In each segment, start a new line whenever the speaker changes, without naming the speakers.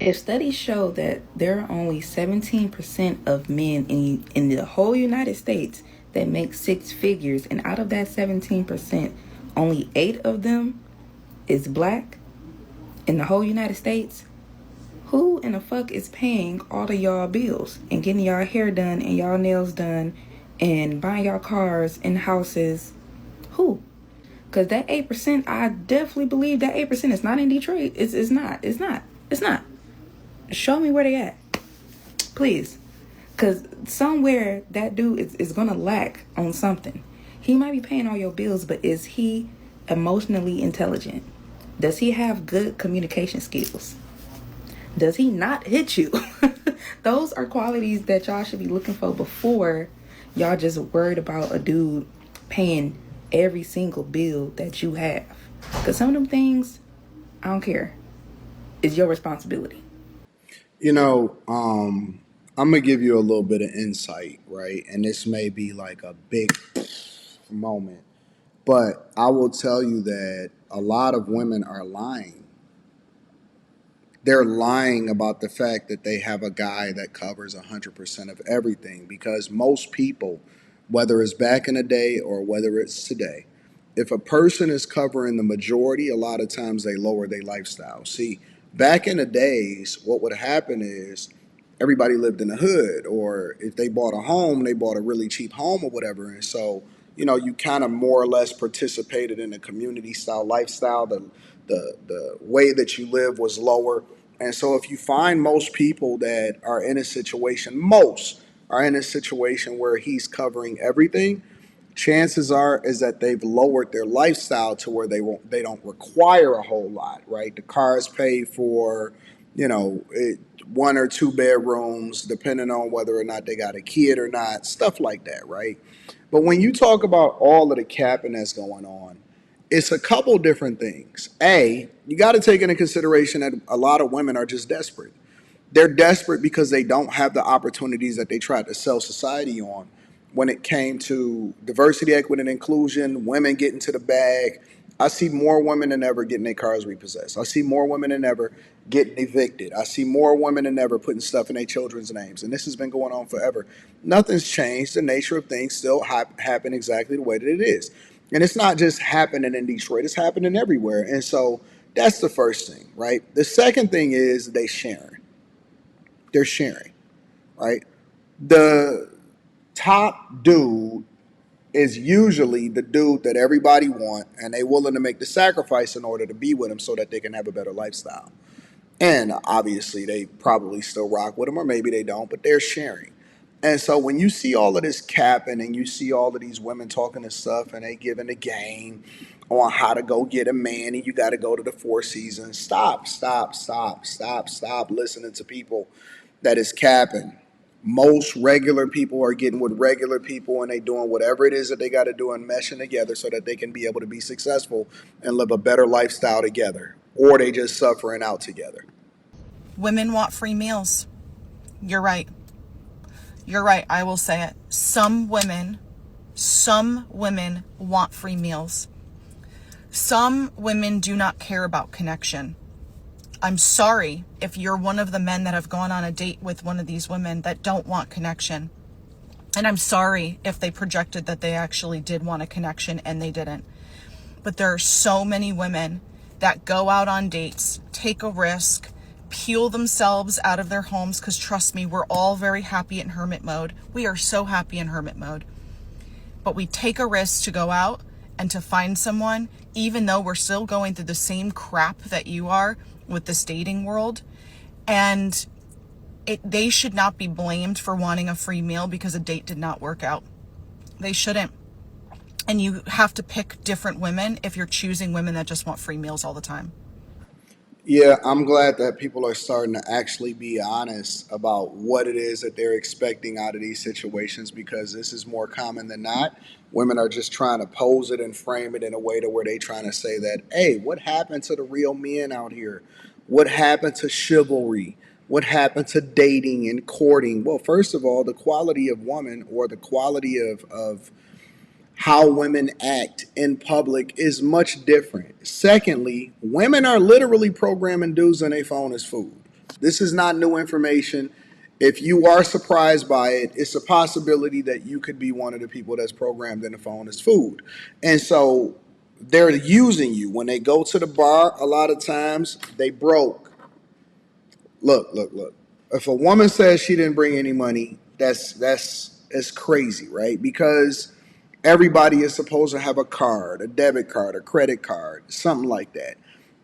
If studies show that there are only 17% of men in the whole United States that make six figures, and out of that 17%, only 8 of them is black in the whole United States, who in the fuck is paying all of y'all bills and getting y'all hair done and y'all nails done and buying y'all cars and houses? Who? Because that 8%, I definitely believe that 8% is not in Detroit. It's not. It's not. It's not. Show me where they at, please. Because somewhere that dude is going to lack on something. He might be paying all your bills, but is he emotionally intelligent? Does he have good communication skills? Does he not hit you? Those are qualities that y'all should be looking for before y'all just worried about a dude paying every single bill that you have. Because some of them things, I don't care. It's your responsibility.
I'm gonna give you a little bit of insight, right? And this may be like a big moment, but I will tell you that a lot of women are lying. They're lying about the fact that they have a guy that covers 100% of everything, because most people, whether it's back in the day or whether it's today, if a person is covering the majority, a lot of times they lower their lifestyle. See, back in the days, what would happen is everybody lived in the hood, or if they bought a home, they bought a really cheap home or whatever. And so, you kind of more or less participated in a community style lifestyle. The way that you live was lower. And so if you find most people that are in a situation, most are in a situation where he's covering everything, chances are is that they've lowered their lifestyle to where they don't require a whole lot, right? The car is paid for, one or two bedrooms, depending on whether or not they got a kid or not, stuff like that, right? But when you talk about all of the capping that's going on, it's a couple different things. A, you got to take into consideration that a lot of women are just desperate. They're desperate because they don't have the opportunities that they tried to sell society on when it came to diversity, equity, and inclusion, women getting to the bag. I see more women than ever getting their cars repossessed. I see more women than ever getting evicted. I see more women than ever putting stuff in their children's names. And this has been going on forever. Nothing's changed. The nature of things still happen exactly the way that it is. And it's not just happening in Detroit, it's happening everywhere. And so that's the first thing, right? The second thing is they're sharing, right? The top dude is usually the dude that everybody want, and they willing to make the sacrifice in order to be with him so that they can have a better lifestyle. And obviously, they probably still rock with him, or maybe they don't, but they're sharing. And so when you see all of this capping and you see all of these women talking this stuff and they giving the game on how to go get a man and you got to go to the Four Seasons, stop listening to people that is capping. Most regular people are getting with regular people and they doing whatever it is that they got to do and meshing together so that they can be able to be successful and live a better lifestyle together, or they just suffering out together.
Women want free meals. You're right. You're right. I will say it. Some women want free meals. Some women do not care about connection. I'm sorry if you're one of the men that have gone on a date with one of these women that don't want connection. And I'm sorry if they projected that they actually did want a connection and they didn't. But there are so many women that go out on dates, take a risk, peel themselves out of their homes, because trust me, we're all very happy in hermit mode. We are so happy in hermit mode. But we take a risk to go out and to find someone, even though we're still going through the same crap that you are with this dating world. And they should not be blamed for wanting a free meal because a date did not work out. They shouldn't. And you have to pick different women if you're choosing women that just want free meals all the time.
Yeah, I'm glad that people are starting to actually be honest about what it is that they're expecting out of these situations, because this is more common than not. Women are just trying to pose it and frame it in a way to where they trying to say that, hey, what happened to the real men out here? What happened to chivalry? What happened to dating and courting? Well, first of all, the quality of woman, or the quality of how women act in public, is much different. Secondly, women are literally programming dudes on their phone as food. This is not new information. If you are surprised by it, it's a possibility that you could be one of the people that's programmed in the phone as food. And so they're using you. When they go to the bar, a lot of times they broke. Look. If a woman says she didn't bring any money, that's crazy, right? Because everybody is supposed to have a card, a debit card, a credit card, something like that.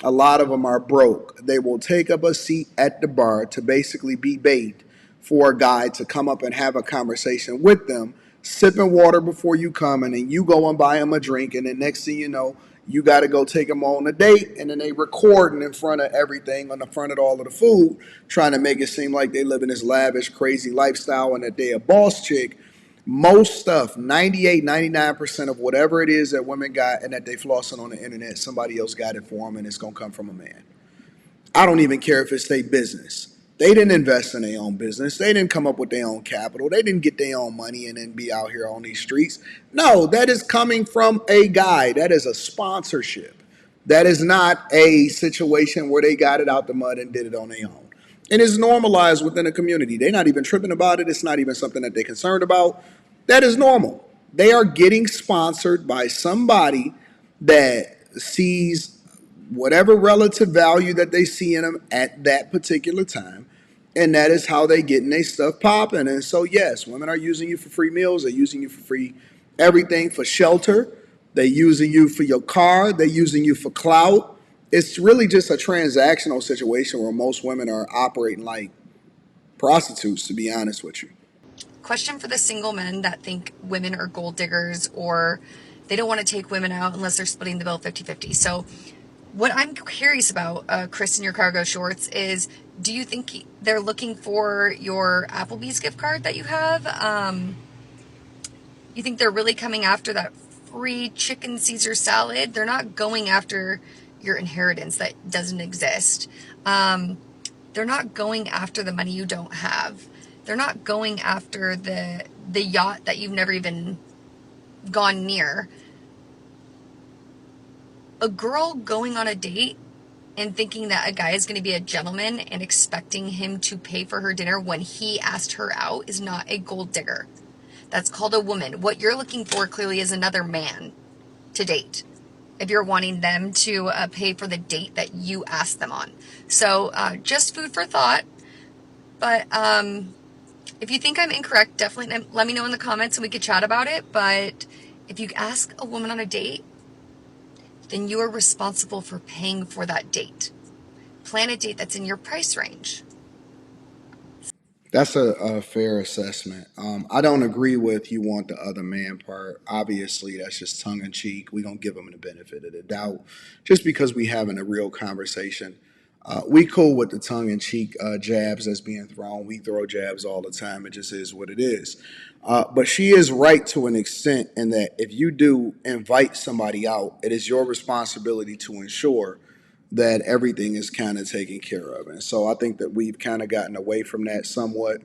A lot of them are broke. They will take up a seat at the bar to basically be bait for a guy to come up and have a conversation with them, sipping water before you come, and then you go and buy them a drink, and then next thing you know, you got to go take them on a date, and then they recording in front of everything, on the front of all of the food, trying to make it seem like they live in this lavish, crazy lifestyle and that they a boss chick. Most stuff, 98, 99% of whatever it is that women got and that they flossing on the internet, somebody else got it for them, and it's going to come from a man. I don't even care if it's their business. They didn't invest in their own business. They didn't come up with their own capital. They didn't get their own money and then be out here on these streets. No, that is coming from a guy. That is a sponsorship. That is not a situation where they got it out the mud and did it on their own. And it's normalized within the community. They're not even tripping about it. It's not even something that they're concerned about. That is normal. They are getting sponsored by somebody that sees whatever relative value that they see in them at that particular time. And that is how they getting their stuff popping. And so, yes, women are using you for free meals. They're using you for free everything, for shelter. They're using you for your car. They're using you for clout. It's really just a transactional situation where most women are operating like prostitutes, to be honest with you.
Question for the single men that think women are gold diggers, or they don't want to take women out unless they're splitting the bill 50-50. So what I'm curious about, Chris, in your cargo shorts, is do you think they're looking for your Applebee's gift card that you have? You think they're really coming after that free chicken Caesar salad? They're not going after your inheritance that doesn't exist. They're not going after the money you don't have. They're not going after the yacht that you've never even gone near. A girl going on a date and thinking that a guy is going to be a gentleman and expecting him to pay for her dinner when he asked her out is not a gold digger. That's called a woman. What you're looking for clearly is another man to date, if you're wanting them to pay for the date that you asked them on. So just food for thought. But if you think I'm incorrect, definitely let me know in the comments and we could chat about it. But if you ask a woman on a date, then you are responsible for paying for that date. Plan a date that's in your price range.
That's a fair assessment. I don't agree with you want the other man part. Obviously, that's just tongue in cheek. We don't give them the benefit of the doubt just because we having a real conversation. We cool with the tongue in cheek jabs that's being thrown. We throw jabs all the time. It just is what it is. But she is right to an extent in that if you do invite somebody out, it is your responsibility to ensure that everything is kind of taken care of. And so I think that we've kind of gotten away from that somewhat,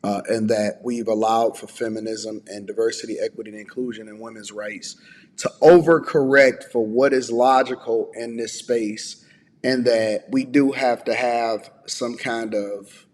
and that we've allowed for feminism and diversity, equity, and inclusion and women's rights to overcorrect for what is logical in this space, and that we do have to have some kind of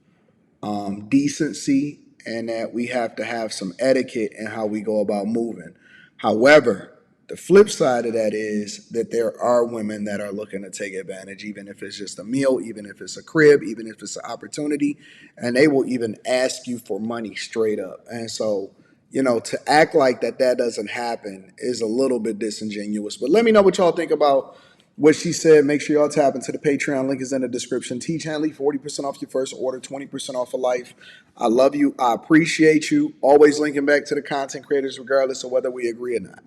decency, and that we have to have some etiquette in how we go about moving. However, the flip side of that is that there are women that are looking to take advantage, even if it's just a meal, even if it's a crib, even if it's an opportunity, and they will even ask you for money straight up. And so, to act like that doesn't happen is a little bit disingenuous. But let me know what y'all think about what she said. Make sure y'all tap into the Patreon. Link is in the description. Teach Hanley, 40% off your first order, 20% off for life. I love you. I appreciate you. Always linking back to the content creators, regardless of whether we agree or not.